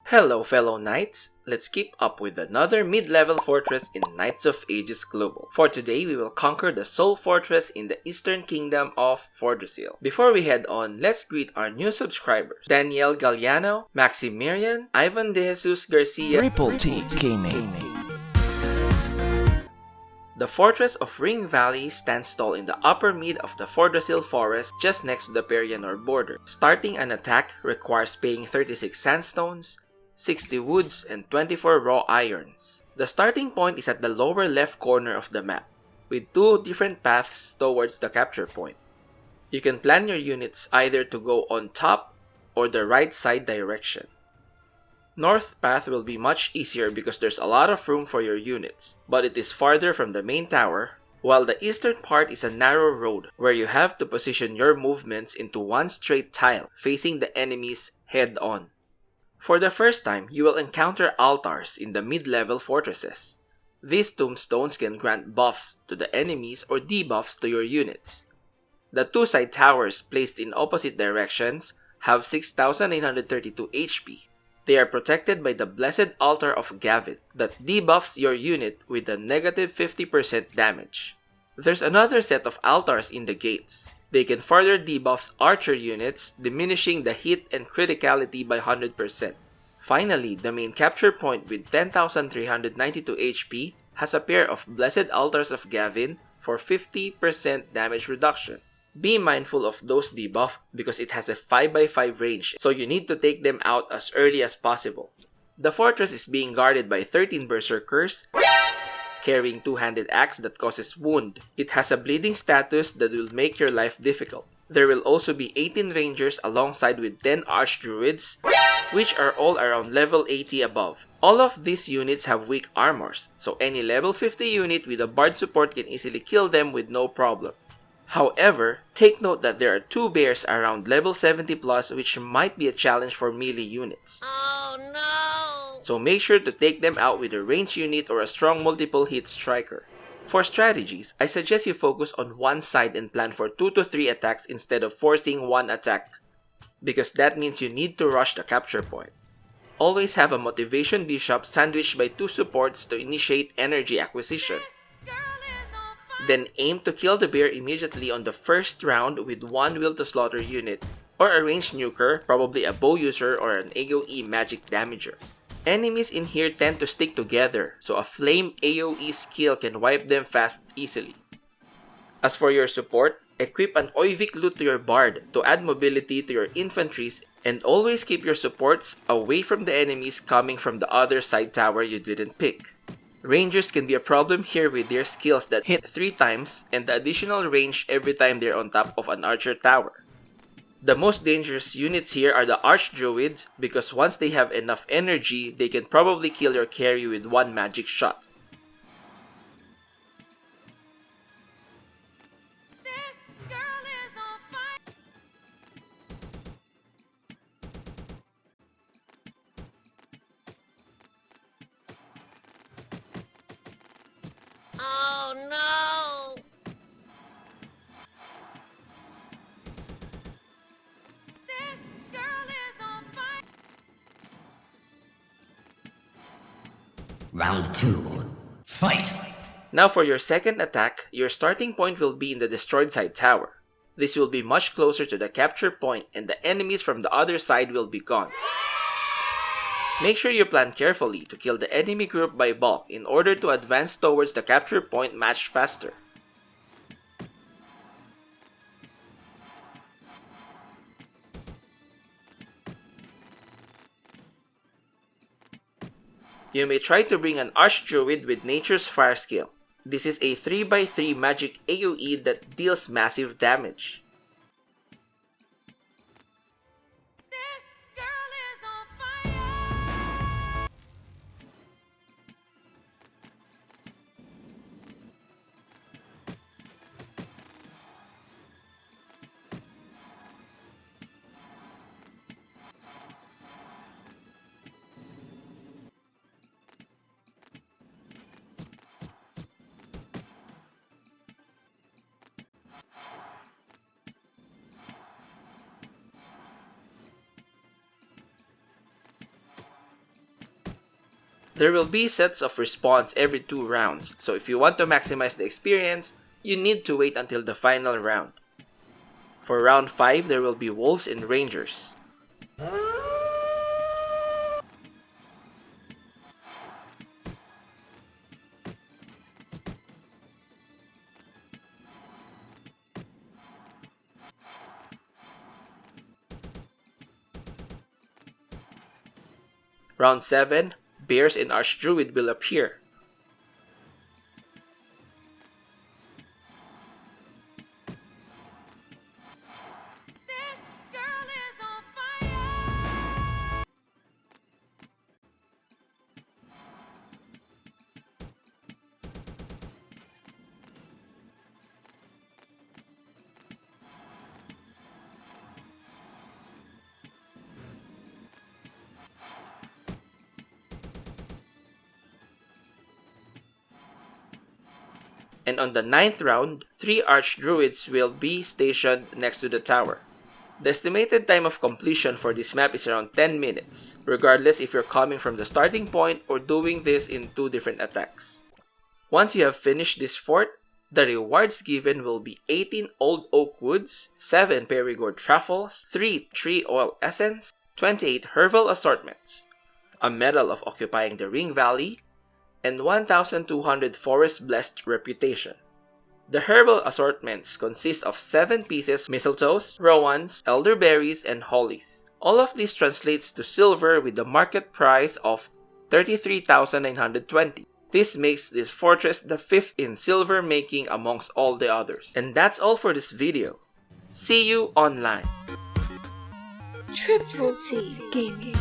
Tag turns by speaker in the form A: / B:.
A: Hello fellow knights, let's keep up with another mid-level fortress in Knights of Aegis Global. For today, we will conquer the Soul Fortress in the Eastern Kingdom of Fordrassil. Before we head on, let's greet our new subscribers. Danielle Galliano, Maximilian, Ivan De Jesus Garcia,
B: Triple T Gaming.
A: The fortress of Ring Valley stands tall in the upper mid of the Fordrassil forest just next to the Perianor border. Starting an attack requires paying 36 sandstones, 60 woods, and 24 raw irons. The starting point is at the lower left corner of the map, with two different paths towards the capture point. You can plan your units either to go on top or the right side direction. North path will be much easier because there's a lot of room for your units, but it is farther from the main tower, while the eastern part is a narrow road where you have to position your movements into one straight tile facing the enemies head on. For the first time, you will encounter altars in the mid-level fortresses. These tombstones can grant buffs to the enemies or debuffs to your units. The two side towers placed in opposite directions have 6,932 HP. They are protected by the Blessed Altar of Gavin that debuffs your unit with a negative 50% damage. There's another set of altars in the gates. They can further debuff archer units, diminishing the hit and criticality by 100%. Finally, the main capture point with 10,392 HP has a pair of Blessed Altars of Gavin for 50% damage reduction. Be mindful of those debuff because it has a 5x5 range, so you need to take them out as early as possible. The fortress is being guarded by 13 berserkers carrying two-handed axe that causes wound. It has a bleeding status that will make your life difficult. There will also be 18 rangers alongside with 10 archdruids, which are all around level 80 above. All of these units have weak armors, so any level 50 unit with a bard support can easily kill them with no problem. However, take note that there are two bears around level 70 plus which might be a challenge for melee units.
C: Oh no!
A: So make sure to take them out with a ranged unit or a strong multiple hit striker. For strategies, I suggest you focus on one side and plan for 2 to 3 attacks instead of forcing one attack, because that means you need to rush the capture point. Always have a motivation bishop sandwiched by 2 supports to initiate energy acquisition. Then aim to kill the bear immediately on the first round with one Will to Slaughter unit, or a ranged nuker, probably a bow user or an AoE magic damager. Enemies in here tend to stick together, so a flame AoE skill can wipe them fast easily. As for your support, equip an Oivik loot to your bard to add mobility to your infantries, and always keep your supports away from the enemies coming from the other side tower you didn't pick. Rangers can be a problem here with their skills that hit 3 times and the additional range every time they're on top of an archer tower. The most dangerous units here are the archdruids because once they have enough energy, they can probably kill your carry with one magic shot.
C: Oh no! This girl is on fire!
B: Round 2. Fight!
A: Now for your second attack, your starting point will be in the destroyed side tower. This will be much closer to the capture point and the enemies from the other side will be gone. Make sure you plan carefully to kill the enemy group by bulk in order to advance towards the capture point much faster. You may try to bring an Archdruid with Nature's Fire skill. This is a 3x3 magic AoE that deals massive damage. There will be sets of response every 2 rounds, so if you want to maximize the experience, you need to wait until the final round. For round 5, there will be wolves and rangers. Round 7, bears and archdruid will appear.
C: This girl is on fire.
A: And on the 9th round, 3 archdruids will be stationed next to the tower. The estimated time of completion for this map is around 10 minutes, regardless if you're coming from the starting point or doing this in 2 different attacks. Once you have finished this fort, the rewards given will be 18 old oak woods, 7 perigord truffles, 3 tree oil essence, 28 herbal assortments, a medal of occupying the Ring Valley, and 1,200 forest blessed reputation. The herbal assortments consist of 7 pieces mistletoes, rowans, elderberries, and hollies. All of this translates to silver with the market price of 33,920. This makes this fortress the 5th in silver making amongst all the others. And that's all for this video. See you online.
D: Triple T Gaming.